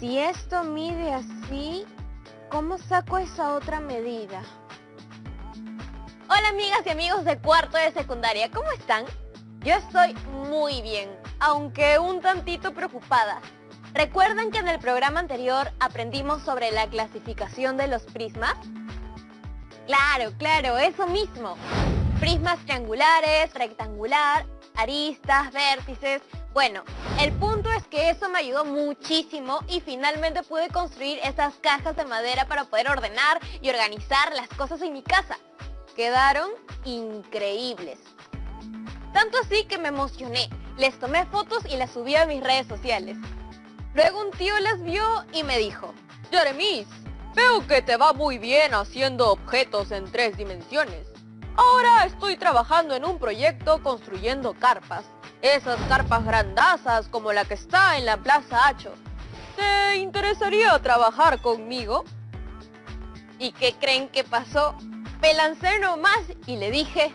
Si esto mide así, ¿cómo saco esa otra medida? Hola amigas y amigos de cuarto de secundaria, ¿cómo están? Yo estoy muy bien, aunque un tantito preocupada. ¿Recuerdan que en el programa anterior aprendimos sobre la clasificación de los prismas? Claro, eso mismo. Prismas triangulares, rectangular, aristas, vértices. Bueno, el punto es que eso me ayudó muchísimo y finalmente pude construir esas cajas de madera para poder ordenar y organizar las cosas en mi casa. Quedaron increíbles. Tanto así que me emocioné, les tomé fotos y las subí a mis redes sociales. Luego un tío las vio y me dijo: Jeremías, veo que te va muy bien haciendo objetos en 3 dimensiones. Ahora estoy trabajando en un proyecto construyendo carpas. Esas carpas grandazas como la que está en la Plaza Hacho. ¿Te interesaría trabajar conmigo? ¿Y qué creen que pasó? Me lancé nomás y le dije: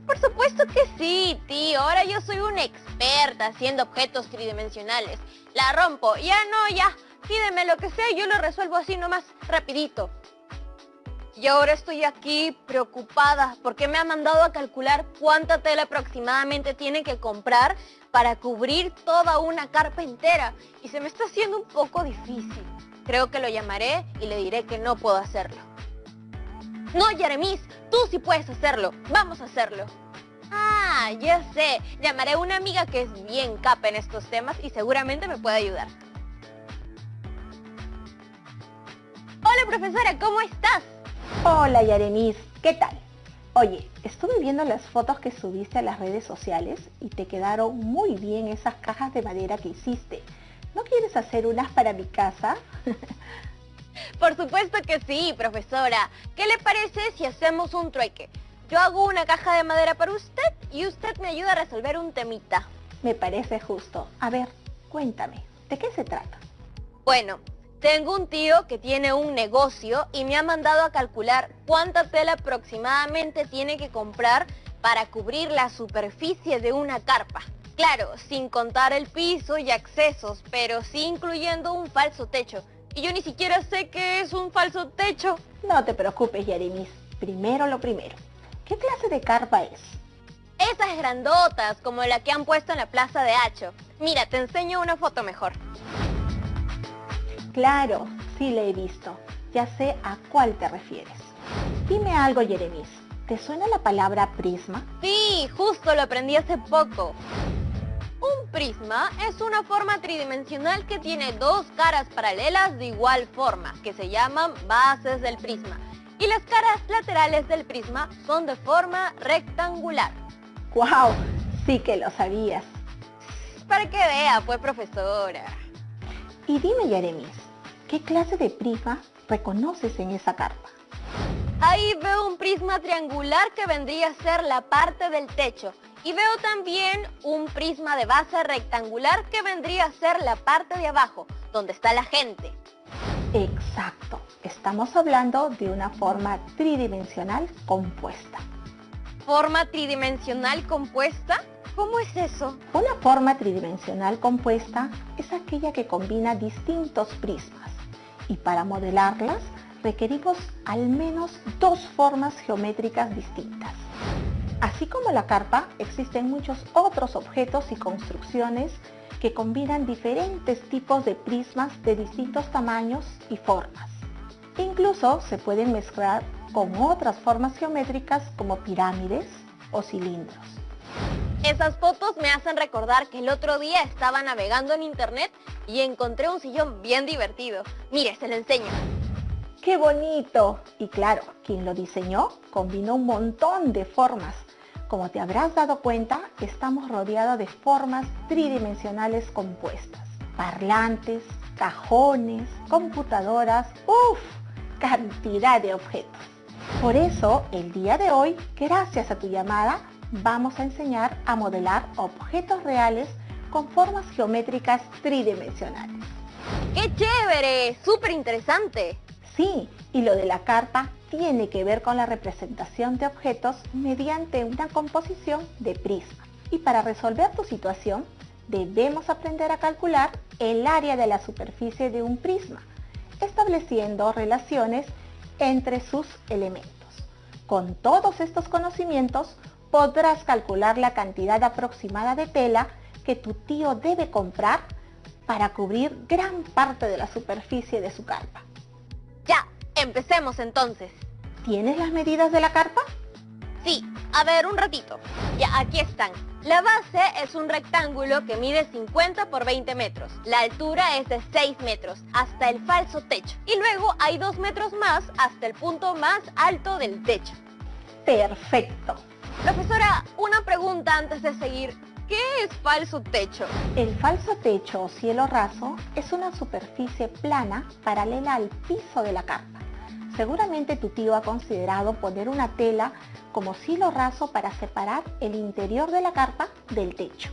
por supuesto que sí, tío. Ahora yo soy una experta haciendo objetos tridimensionales. La rompo. Ya, pídeme lo que sea y yo lo resuelvo así nomás, rapidito. Y ahora estoy aquí preocupada porque me ha mandado a calcular cuánta tela aproximadamente tiene que comprar para cubrir toda una carpa entera. Y se me está haciendo un poco difícil. Creo que lo llamaré y le diré que no puedo hacerlo. No, Jeremías, tú sí puedes hacerlo. Vamos a hacerlo. Ah, ya sé. Llamaré a una amiga que es bien capa en estos temas y seguramente me puede ayudar. Hola, profesora, ¿cómo estás? Hola, Jeremías, ¿qué tal? Oye, estuve viendo las fotos que subiste a las redes sociales y te quedaron muy bien esas cajas de madera que hiciste. ¿No quieres hacer unas para mi casa? Por supuesto que sí, profesora. ¿Qué le parece si hacemos un trueque? Yo hago una caja de madera para usted y usted me ayuda a resolver un temita. Me parece justo. A ver, cuéntame, ¿de qué se trata? Bueno, tengo un tío que tiene un negocio y me ha mandado a calcular cuánta tela aproximadamente tiene que comprar para cubrir la superficie de una carpa. Claro, sin contar el piso y accesos, pero sí incluyendo un falso techo. Y yo ni siquiera sé qué es un falso techo. No te preocupes, Jeremías. Primero lo primero. ¿Qué clase de carpa es? Esas grandotas, como la que han puesto en la Plaza de Hacho. Mira, te enseño una foto mejor. Claro, sí la he visto. Ya sé a cuál te refieres. Dime algo, Jeremías. ¿Te suena la palabra prisma? Sí, justo lo aprendí hace poco. Un prisma es una forma tridimensional que tiene 2 caras paralelas de igual forma, que se llaman bases del prisma. Y las caras laterales del prisma son de forma rectangular. ¡Guau! Sí que lo sabías. Para que vea, pues, profesora. Y dime, Jeremías, ¿qué clase de prisma reconoces en esa carpa? Ahí veo un prisma triangular que vendría a ser la parte del techo. Y veo también un prisma de base rectangular que vendría a ser la parte de abajo, donde está la gente. Exacto. Estamos hablando de una forma tridimensional compuesta. ¿Forma tridimensional compuesta? ¿Cómo es eso? Una forma tridimensional compuesta es aquella que combina distintos prismas. Y para modelarlas requerimos al menos 2 formas geométricas distintas. Así como la carpa, existen muchos otros objetos y construcciones que combinan diferentes tipos de prismas de distintos tamaños y formas. Incluso se pueden mezclar con otras formas geométricas como pirámides o cilindros. Esas fotos me hacen recordar que el otro día estaba navegando en internet y encontré un sillón bien divertido. Mire, se lo enseño. ¡Qué bonito! Y claro, quien lo diseñó combinó un montón de formas. Como te habrás dado cuenta, estamos rodeados de formas tridimensionales compuestas. Parlantes, cajones, computadoras, cantidad de objetos. Por eso, el día de hoy, gracias a tu llamada, vamos a enseñar a modelar objetos reales con formas geométricas tridimensionales. ¡Qué chévere! ¡Súper interesante! Sí, y lo de la carpa tiene que ver con la representación de objetos mediante una composición de prismas. Y para resolver tu situación, debemos aprender a calcular el área de la superficie de un prisma, estableciendo relaciones entre sus elementos. Con todos estos conocimientos, podrás calcular la cantidad aproximada de tela que tu tío debe comprar para cubrir gran parte de la superficie de su carpa. Ya, empecemos entonces. ¿Tienes las medidas de la carpa? Sí, a ver, un ratito. Ya, aquí están. La base es un rectángulo que mide 50 por 20 metros. La altura es de 6 metros hasta el falso techo. Y luego hay 2 metros más hasta el punto más alto del techo. Perfecto. Profesora, una pregunta antes de seguir. ¿Qué es falso techo? El falso techo o cielo raso es una superficie plana paralela al piso de la carpa. Seguramente tu tío ha considerado poner una tela como cielo raso para separar el interior de la carpa del techo.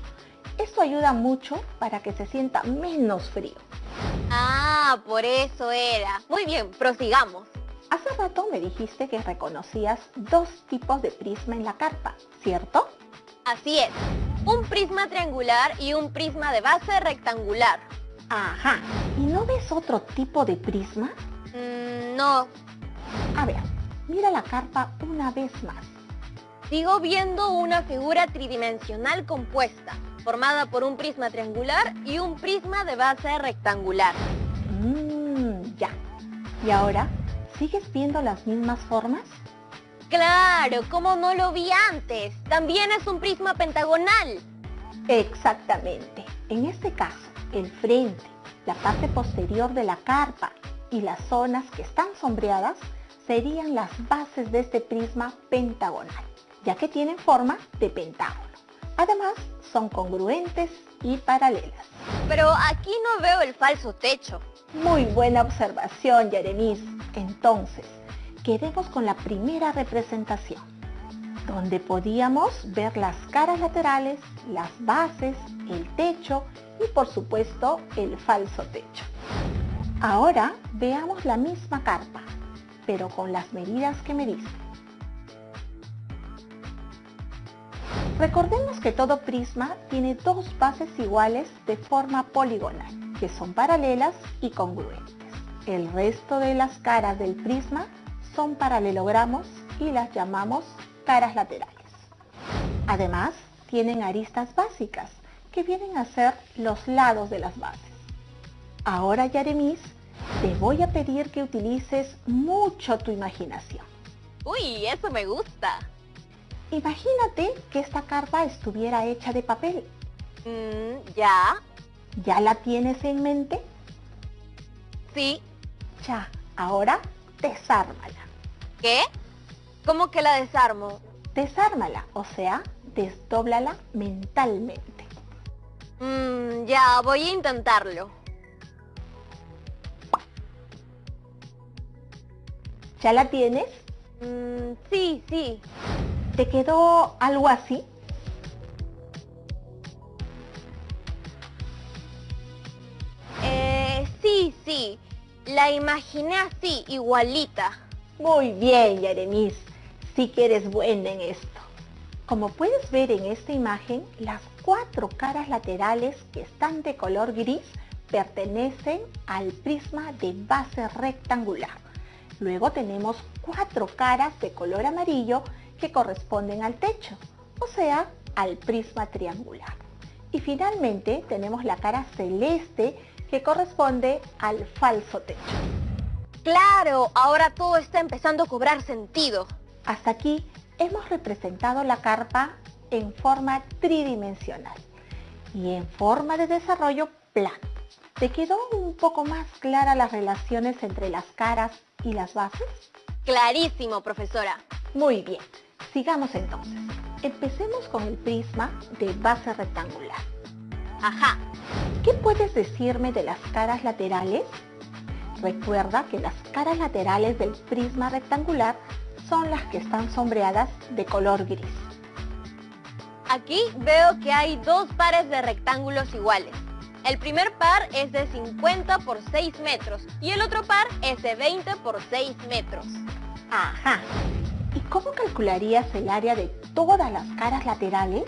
Esto ayuda mucho para que se sienta menos frío. Ah, por eso era. Muy bien, prosigamos. Hace rato me dijiste que reconocías dos tipos de prisma en la carpa, ¿cierto? Así es. Un prisma triangular y un prisma de base rectangular. Ajá. ¿Y no ves otro tipo de prisma? No. A ver, mira la carpa una vez más. Sigo viendo una figura tridimensional compuesta, formada por un prisma triangular y un prisma de base rectangular. Ya. ¿Y ahora, sigues viendo las mismas formas? ¡Claro! ¿Cómo no lo vi antes? También es un prisma pentagonal. Exactamente. En este caso, el frente, la parte posterior de la carpa y las zonas que están sombreadas serían las bases de este prisma pentagonal, ya que tienen forma de pentágono. Además, son congruentes y paralelas. Pero aquí no veo el falso techo. Muy buena observación, Yeremis. Entonces, quedemos con la primera representación, donde podíamos ver las caras laterales, las bases, el techo y por supuesto el falso techo. Ahora veamos la misma carpa, pero con las medidas que me diste. Recordemos que todo prisma tiene dos bases iguales de forma poligonal, que son paralelas y congruentes. El resto de las caras del prisma son paralelogramos y las llamamos caras laterales. Además, tienen aristas básicas, que vienen a ser los lados de las bases. Ahora, Yeremis, te voy a pedir que utilices mucho tu imaginación. ¡Uy, eso me gusta! Imagínate que esta carpa estuviera hecha de papel. ¿Ya? ¿Ya la tienes en mente? Sí. Ya, ahora desármala. ¿Qué? ¿Cómo que la desarmo? Desármala, o sea, desdóblala mentalmente. Ya, voy a intentarlo. ¿Ya la tienes? Sí, sí. ¿Te quedó algo así? Sí. La imaginé así, igualita. Muy bien, Yeremis. Sí que eres buena en esto. Como puedes ver en esta imagen, las 4 caras laterales que están de color gris pertenecen al prisma de base rectangular. Luego tenemos 4 caras de color amarillo que corresponden al techo, o sea, al prisma triangular. Y finalmente tenemos la cara celeste que corresponde al falso techo. ¡Claro! Ahora todo está empezando a cobrar sentido. Hasta aquí hemos representado la carpa en forma tridimensional y en forma de desarrollo plano. ¿Te quedó un poco más clara las relaciones entre las caras y las bases? Clarísimo, profesora. Muy bien, sigamos entonces. Empecemos con el prisma de base rectangular. Ajá. ¿Qué puedes decirme de las caras laterales? Recuerda que las caras laterales del prisma rectangular son las que están sombreadas de color gris. Aquí veo que hay 2 pares de rectángulos iguales. El primer par es de 50 por 6 metros y el otro par es de 20 por 6 metros. Ajá. ¿Y cómo calcularías el área de todas las caras laterales?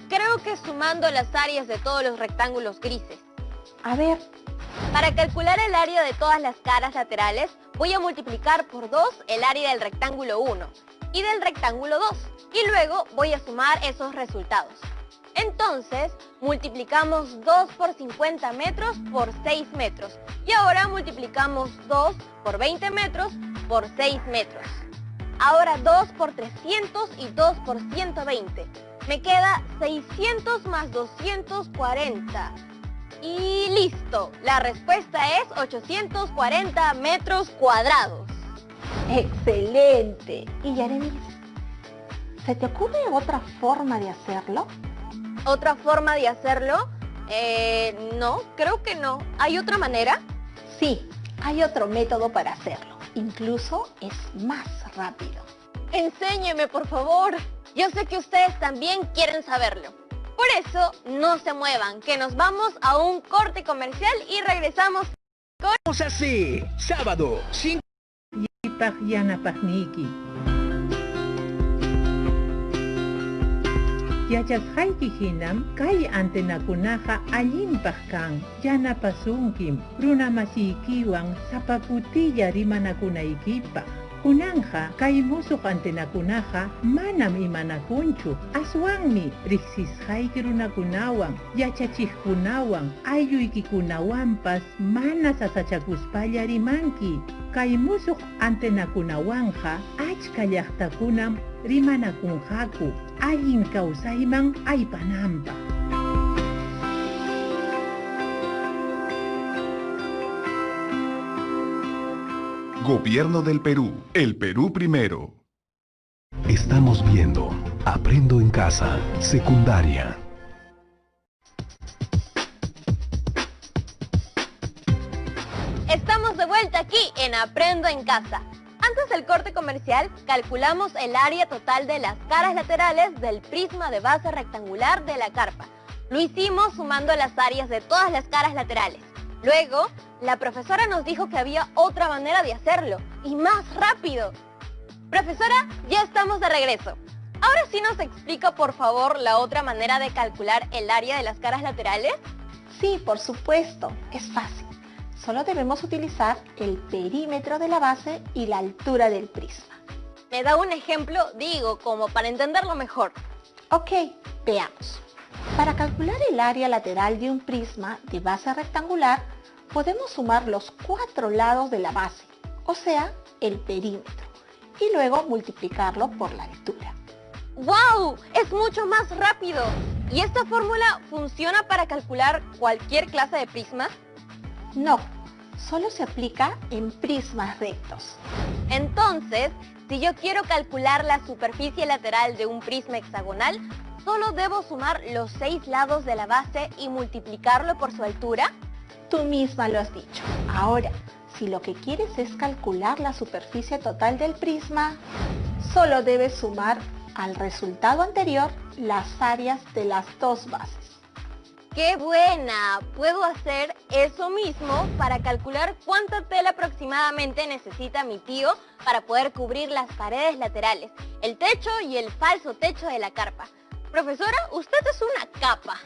Creo que sumando las áreas de todos los rectángulos grises. A ver, Para calcular el área de todas las caras laterales, voy a multiplicar por 2 el área del rectángulo 1 y del rectángulo 2. Y luego voy a sumar esos resultados. Entonces, multiplicamos 2 por 50 metros por 6 metros. Y ahora multiplicamos 2 por 20 metros por 6 metros. Ahora 2 por 300 y 2 por 120. Me queda 600 más 240. Y listo. La respuesta es 840 metros cuadrados. excelente. Y Yaremis, ¿se te ocurre otra forma de hacerlo? ¿Otra forma de hacerlo? No, creo que no. ¿Hay otra manera? Sí, hay otro método para hacerlo. Incluso es más rápido. Enséñeme, por favor. Yo sé que ustedes también quieren saberlo. Por eso, no se muevan, que nos vamos a un corte comercial y regresamos con... Vamos así, sábado, 5 Yanapaqniki. Yachasqayki hinam kay antenakunaqa allinpaq kan yanapasunkim runa masiykiwan sapakutilla rimanakunaykipaq. Kunanja kay musuq antenakunaqa manam imanakunchu, aswanmi riqsisqayki runakunawan, yachachiqkunawan, aylluykikunawanpas mana sasachakuspalla rimanki. Kay musuq antenakunawanja achka llaqtakunam rimanakunqaku, allin kawsayman aypananpaq. Gobierno del Perú. El Perú primero. Estamos viendo Aprendo en Casa, secundaria. Estamos de vuelta aquí en Aprendo en Casa. Antes del corte comercial, calculamos el área total de las caras laterales del prisma de base rectangular de la carpa. Lo hicimos sumando las áreas de todas las caras laterales. Luego, la profesora nos dijo que había otra manera de hacerlo, y más rápido. Profesora, ya estamos de regreso. Ahora sí nos explica, por favor, la otra manera de calcular el área de las caras laterales. Sí, por supuesto, es fácil. Solo debemos utilizar el perímetro de la base y la altura del prisma. ¿Me da un ejemplo? Digo, como para entenderlo mejor. Ok, veamos. Para calcular el área lateral de un prisma de base rectangular, podemos sumar los 4 lados de la base, o sea, el perímetro, y luego multiplicarlo por la altura. ¡Wow! Es mucho más rápido. ¿Y esta fórmula funciona para calcular cualquier clase de prisma? No, solo se aplica en prismas rectos. Entonces, si yo quiero calcular la superficie lateral de un prisma hexagonal, ¿solo debo sumar los 6 lados de la base y multiplicarlo por su altura? Tú misma lo has dicho. Ahora, si lo que quieres es calcular la superficie total del prisma, solo debes sumar al resultado anterior las áreas de las dos bases. ¡Qué buena! Puedo hacer eso mismo para calcular cuánta tela aproximadamente necesita mi tío para poder cubrir las paredes laterales, el techo y el falso techo de la carpa. Profesora, usted es una capa.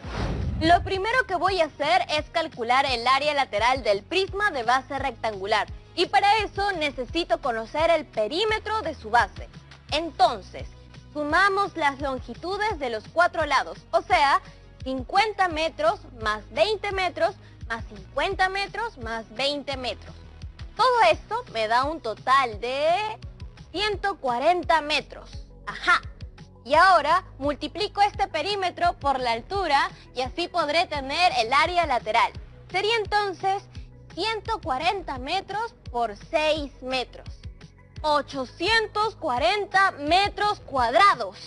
Lo primero que voy a hacer es calcular el área lateral del prisma de base rectangular. Y para eso necesito conocer el perímetro de su base. Entonces, sumamos las longitudes de los 4 lados, o sea, 50 metros más 20 metros más 50 metros más 20 metros. Todo esto me da un total de 140 metros. ¡Ajá! Y ahora multiplico este perímetro por la altura y así podré tener el área lateral. Sería entonces 140 metros por 6 metros. 840 metros cuadrados.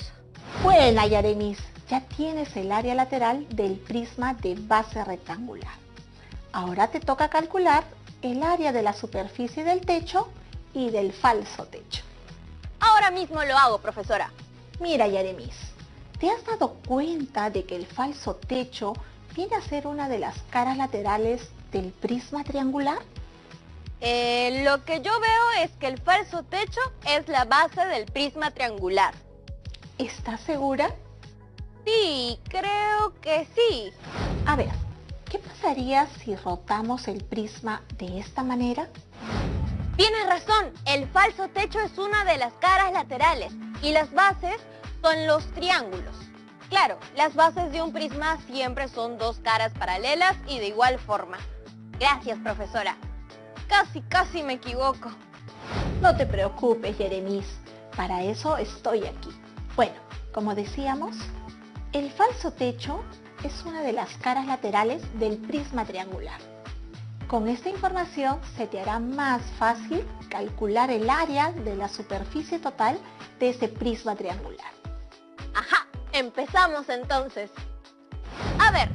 Buena, Yaremis. Ya tienes el área lateral del prisma de base rectangular. Ahora te toca calcular el área de la superficie del techo y del falso techo. Ahora mismo lo hago, profesora. Mira, Yaremis, ¿te has dado cuenta de que el falso techo viene a ser una de las caras laterales del prisma triangular? Lo que yo veo es que el falso techo es la base del prisma triangular. ¿Estás segura? Sí, creo que sí. A ver, ¿qué pasaría si rotamos el prisma de esta manera? Tienes razón, el falso techo es una de las caras laterales y las bases son los triángulos. Claro, las bases de un prisma siempre son dos caras paralelas y de igual forma. Gracias, profesora. Casi me equivoco. No te preocupes, Jeremís. Para eso estoy aquí. Bueno, como decíamos, el falso techo es una de las caras laterales del prisma triangular. Con esta información se te hará más fácil calcular el área de la superficie total de ese prisma triangular. Ajá, empezamos entonces. A ver,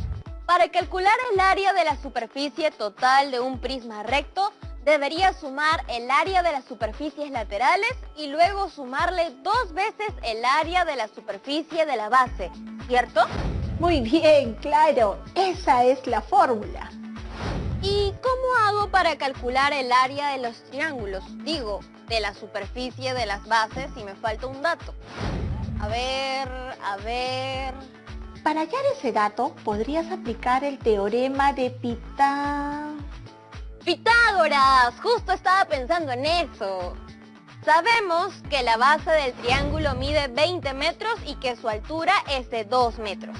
para calcular el área de la superficie total de un prisma recto, deberías sumar el área de las superficies laterales y luego sumarle 2 veces el área de la superficie de la base, ¿cierto? Muy bien, claro, esa es la fórmula. ¿Y cómo hago para calcular el área de los triángulos? Digo, de la superficie de las bases si me falta un dato. A ver... Para hallar ese dato, podrías aplicar el teorema de Pitágoras, justo estaba pensando en eso. Sabemos que la base del triángulo mide 20 metros y que su altura es de 2 metros.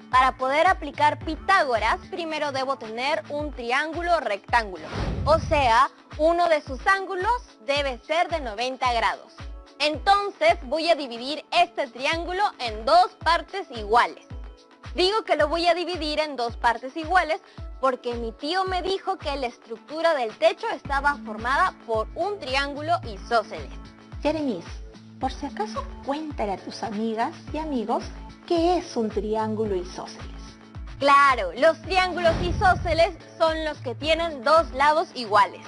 Para poder aplicar Pitágoras, primero debo tener un triángulo rectángulo. O sea, uno de sus ángulos debe ser de 90 grados. Entonces voy a dividir este triángulo en 2 partes iguales. Digo que lo voy a dividir en 2 partes iguales porque mi tío me dijo que la estructura del techo estaba formada por un triángulo isósceles. Jeremís, por si acaso cuéntale a tus amigas y amigos qué es un triángulo isósceles. Claro, los triángulos isósceles son los que tienen 2 lados iguales.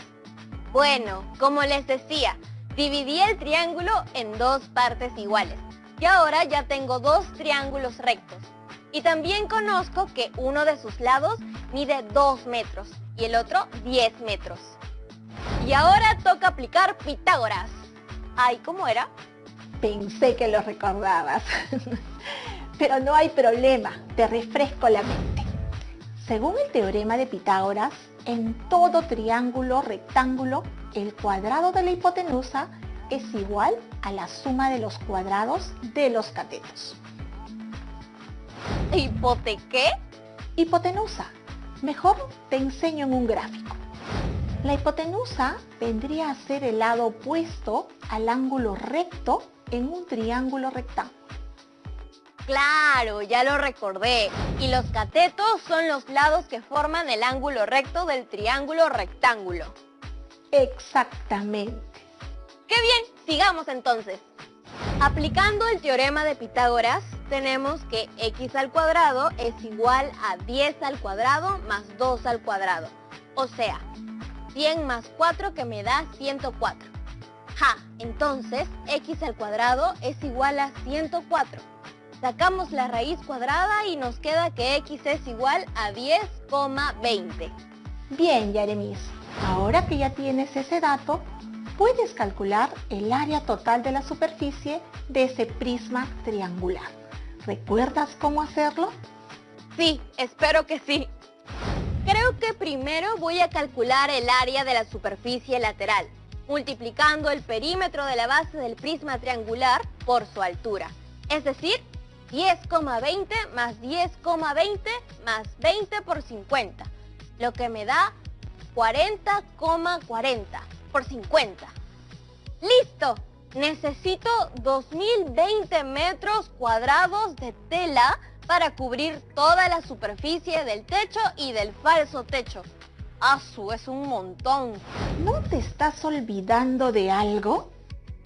Bueno, como les decía, dividí el triángulo en 2 partes iguales. Y ahora ya tengo 2 triángulos rectos. Y también conozco que uno de sus lados mide 2 metros y el otro 10 metros. Y ahora toca aplicar Pitágoras. Ay, ¿cómo era? Pensé que lo recordabas. Pero no hay problema, te refresco la mente. Según el teorema de Pitágoras, en todo triángulo rectángulo, el cuadrado de la hipotenusa es igual a la suma de los cuadrados de los catetos. ¿Hipotequé? Hipotenusa. Mejor te enseño en un gráfico. La hipotenusa vendría a ser el lado opuesto al ángulo recto en un triángulo rectángulo. Claro, ya lo recordé. Y los catetos son los lados que forman el ángulo recto del triángulo rectángulo. Exactamente. ¡Qué bien! Sigamos entonces. Aplicando el teorema de Pitágoras, tenemos que x al cuadrado es igual a 10 al cuadrado más 2 al cuadrado. O sea, 100 más 4 que me da 104. Ja, entonces x al cuadrado es igual a 104. Sacamos la raíz cuadrada y nos queda que x es igual a 10,20. Bien, Jeremís. Ahora que ya tienes ese dato, puedes calcular el área total de la superficie de ese prisma triangular. ¿Recuerdas cómo hacerlo? Sí, espero que sí. Creo que primero voy a calcular el área de la superficie lateral, multiplicando el perímetro de la base del prisma triangular por su altura. Es decir, 10,20 más 10,20 más 20 por 50, lo que me da 40,40 por 50. ¡Listo! Necesito 2020 metros cuadrados de tela para cubrir toda la superficie del techo y del falso techo. ¡Asu! Es un montón. ¿No te estás olvidando de algo?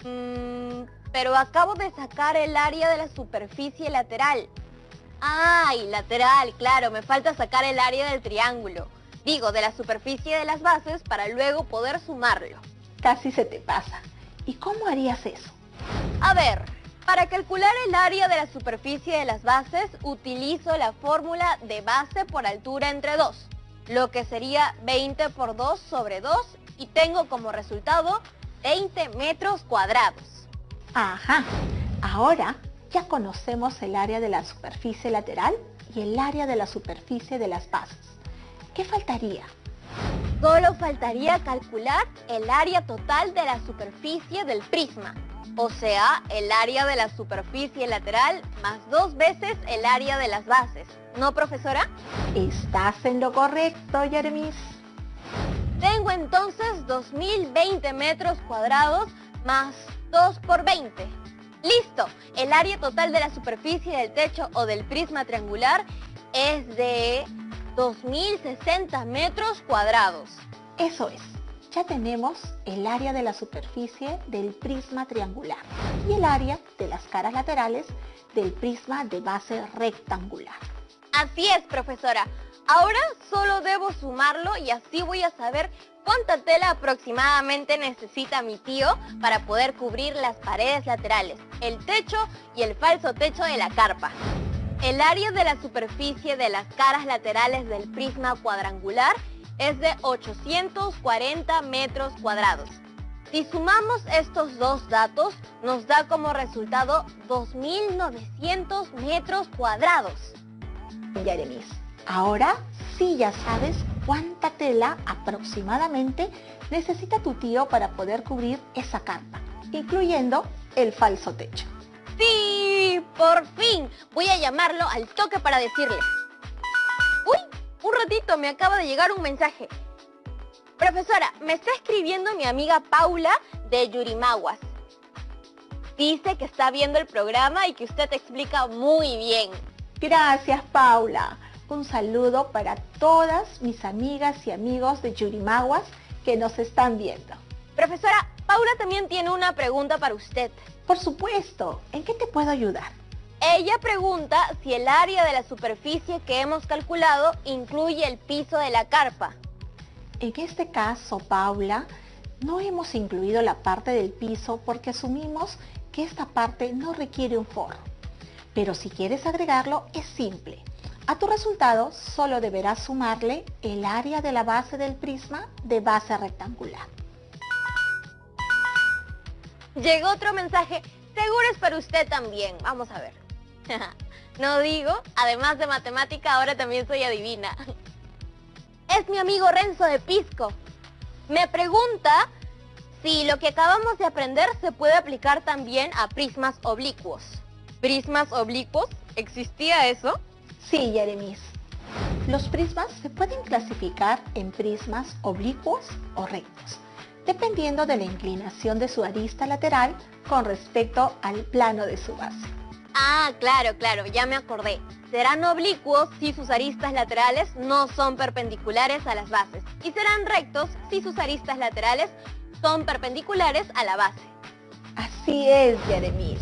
Pero acabo de sacar el área de la superficie lateral. ¡Ay, lateral! Claro, me falta sacar el área del triángulo. Digo, de la superficie de las bases para luego poder sumarlo. Casi se te pasa. ¿Y cómo harías eso? A ver, para calcular el área de la superficie de las bases, utilizo la fórmula de base por altura entre 2, lo que sería 20 por 2 sobre 2, y tengo como resultado 20 metros cuadrados. Ajá. Ahora Ya conocemos el área de la superficie lateral y el área de la superficie de las bases. ¿Qué faltaría? Solo faltaría calcular el área total de la superficie del prisma, o sea, el área de la superficie lateral más 2 veces el área de las bases. ¿No, profesora? Estás en lo correcto, Yeremis. Tengo entonces 2020 metros cuadrados más 2 por 20. ¡Listo! El área total de la superficie del techo o del prisma triangular es de 2060 metros cuadrados. Eso es. Ya tenemos el área de la superficie del prisma triangular y el área de las caras laterales del prisma de base rectangular. Así es, profesora. Ahora solo debo sumarlo y así voy a saber cuánta tela aproximadamente necesita mi tío para poder cubrir las paredes laterales, el techo y el falso techo de la carpa. El área de la superficie de las caras laterales del prisma cuadrangular es de 840 metros cuadrados. Si sumamos estos dos datos, nos da como resultado 2.900 metros cuadrados. Yeremis, ahora sí ya sabes cuánta tela aproximadamente necesita tu tío para poder cubrir esa carpa, incluyendo el falso techo. ¡Sí! ¡Por fin! Voy a llamarlo al toque para decirle. ¡Uy! Un ratito, me acaba de llegar un mensaje. Profesora, me está escribiendo mi amiga Paula de Yurimaguas. Dice que está viendo el programa y que usted explica muy bien. Gracias, Paula. Un saludo para todas mis amigas y amigos de Yurimaguas que nos están viendo. Profesora, Paula también tiene una pregunta para usted. Por supuesto, ¿en qué te puedo ayudar? Ella pregunta si el área de la superficie que hemos calculado incluye el piso de la carpa. En este caso, Paula, no hemos incluido la parte del piso porque asumimos que esta parte no requiere un forro. Pero si quieres agregarlo, es simple. A tu resultado solo deberás sumarle el área de la base del prisma de base rectangular. Llegó otro mensaje, seguro es para usted también. Vamos a ver. No digo, además de matemática, ahora también soy adivina. Es mi amigo Renzo de Pisco. Me pregunta si lo que acabamos de aprender se puede aplicar también a prismas oblicuos. ¿Prismas oblicuos? ¿Existía eso? Sí, Yeremis. Los prismas se pueden clasificar en prismas oblicuos o rectos, dependiendo de la inclinación de su arista lateral con respecto al plano de su base. Ah, claro, ya me acordé. Serán oblicuos si sus aristas laterales no son perpendiculares a las bases y serán rectos si sus aristas laterales son perpendiculares a la base. Así es, Yeremis.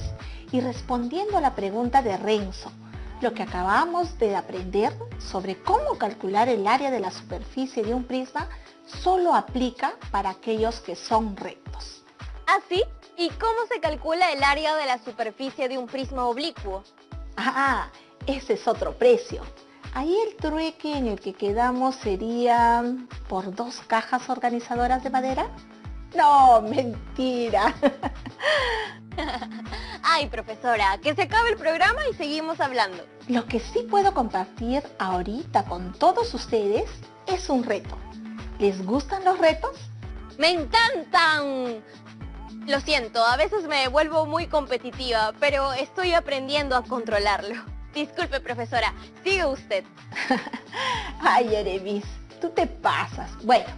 Y respondiendo a la pregunta de Renzo, lo que acabamos de aprender sobre cómo calcular el área de la superficie de un prisma solo aplica para aquellos que son rectos. ¿Ah, sí? ¿Y cómo se calcula el área de la superficie de un prisma oblicuo? Ah, ese es otro precio. Ahí el trueque en el que quedamos sería por 2 cajas organizadoras de madera. No, mentira. Ay, profesora, que se acabe el programa y seguimos hablando. Lo que sí puedo compartir ahorita con todos ustedes es un reto. ¿Les gustan los retos? ¡Me encantan! Lo siento, a veces me vuelvo muy competitiva, pero estoy aprendiendo a controlarlo. Disculpe, profesora, sigue usted. Ay, Yeremis, tú te pasas. Bueno,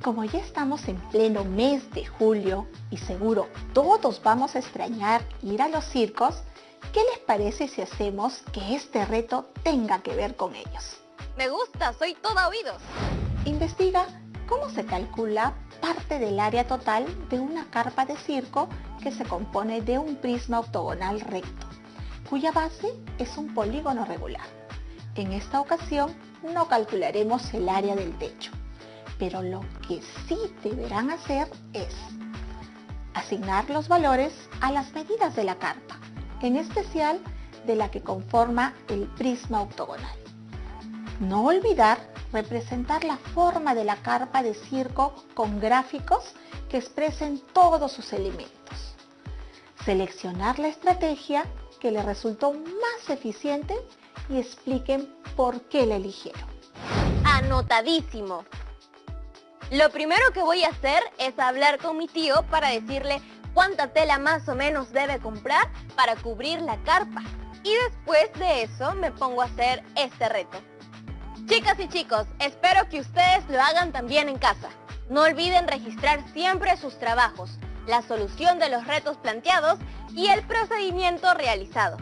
como ya estamos en pleno mes de julio y seguro todos vamos a extrañar ir a los circos, ¿qué les parece si hacemos que este reto tenga que ver con ellos? Me gusta, soy toda oídos. Investiga cómo se calcula parte del área total de una carpa de circo que se compone de un prisma octogonal recto, cuya base es un polígono regular. En esta ocasión no calcularemos el área del techo, pero lo que sí deberán hacer es asignar los valores a las medidas de la carpa, en especial de la que conforma el prisma octogonal. No olvidar representar la forma de la carpa de circo con gráficos que expresen todos sus elementos. Seleccionar la estrategia que le resultó más eficiente y expliquen por qué la eligieron. Anotadísimo. Lo primero que voy a hacer es hablar con mi tío para decirle cuánta tela más o menos debe comprar para cubrir la carpa. Y después de eso me pongo a hacer este reto. Chicas y chicos, espero que ustedes lo hagan también en casa. No olviden registrar siempre sus trabajos, la solución de los retos planteados y el procedimiento realizado.